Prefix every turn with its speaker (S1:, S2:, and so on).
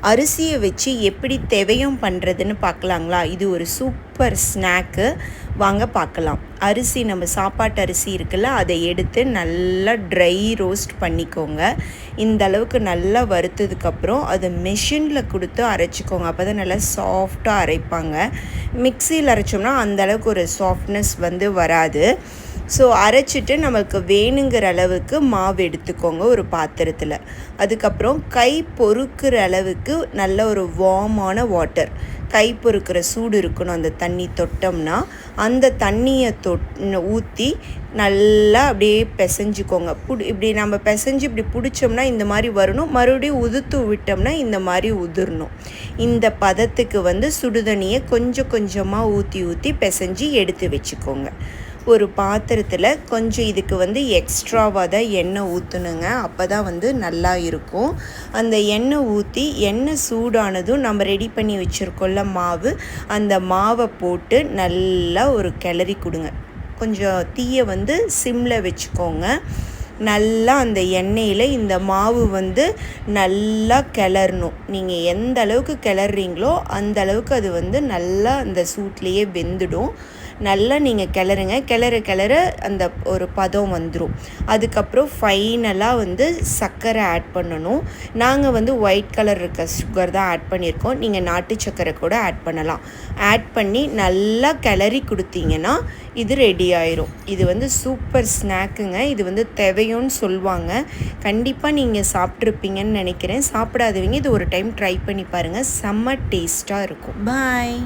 S1: அரிசியை வச்சு எப்படி தெவையம் பண்ணுறதுன்னு பார்க்கலாங்களா? இது ஒரு சூப்பர் ஸ்நாக்கு, வாங்க பார்க்கலாம். அரிசி, நம்ம சாப்பாட்டு அரிசி இருக்குல்ல, அதை எடுத்து நல்லா ட்ரை ரோஸ்ட் பண்ணிக்கோங்க. இந்த அளவுக்கு நல்லா வறுத்ததுக்கப்புறம் அதை மெஷினில் கொடுத்து அரைச்சிக்கோங்க. அப்போ தான் நல்லா சாஃப்டாக அரைப்பாங்க. மிக்சியில் அரைச்சோம்னா அந்தளவுக்கு ஒரு சாஃப்ட்னஸ் வராது. ஸோ அரைச்சிட்டு நமக்கு வேணுங்கிற அளவுக்கு மாவு எடுத்துக்கோங்க ஒரு பாத்திரத்தில். அதுக்கப்புறம் கை பொறுக்கிற அளவுக்கு நல்ல ஒரு வார்மான வாட்டர், கை பொறுக்கிற சூடு இருக்கணும். அந்த தண்ணி தொட்டோம்னா அந்த தண்ணியை ஊற்றி நல்லா அப்படியே பிசைஞ்சிக்கோங்க. இப்படி நம்ம பிசைஞ்சு இப்படி பிடிச்சோம்னா இந்த மாதிரி வரணும். மறுபடியும் உதுத்து விட்டோம்னா இந்த மாதிரி உதிரணும். இந்த பதத்துக்கு சுடுதண்ணியை கொஞ்சம் கொஞ்சமாக ஊற்றி பிசைஞ்சு எடுத்து வச்சுக்கோங்க. ஒரு பாத்திரத்தில் கொஞ்சம் இதுக்கு எக்ஸ்ட்ராவாக தான் எண்ணெய் ஊற்றணுங்க. அப்போ தான் நல்லா இருக்கும். அந்த எண்ணெய் ஊற்றி எண்ணெய் சூடானதும் நம்ம ரெடி பண்ணி வச்சுருக்கோம்ல மாவு, அந்த மாவை போட்டு நல்லா ஒரு கிளறி கொடுங்க. கொஞ்சம் தீயை சிம்மில் வச்சுக்கோங்க. நல்லா அந்த எண்ணெயில் இந்த மாவு நல்லா கிளறணும். நீங்கள் எந்த அளவுக்கு கிளறீங்களோ அந்த அளவுக்கு அது நல்லா அந்த சூட்லேயே வெந்துடும். நல்லா நீங்கள் கிளறுங்க. கிளற அந்த ஒரு பதம் வந்துடும். அதுக்கப்புறம் ஃபைனலாக சர்க்கரை ஆட் பண்ணணும். நாங்கள் ஒயிட் கலர் இருக்க சுகர் தான் ஆட் பண்ணியிருக்கோம். நீங்கள் நாட்டு சர்க்கரை கூட ஆட் பண்ணலாம். ஆட் பண்ணி நல்லா கிளறி கொடுத்தீங்கன்னா இது ரெடி ஆயிரும். இது சூப்பர் ஸ்நாக்குங்க. இது தெவையும்னு சொல்லுவாங்க. கண்டிப்பாக நீங்கள் சாப்பிட்ருப்பீங்கன்னு நினைக்கிறேன். சாப்பிடாதவங்க இது ஒரு டைம் ட்ரை பண்ணி பாருங்கள். செம்ம டேஸ்ட்டாக இருக்கும். பாய்.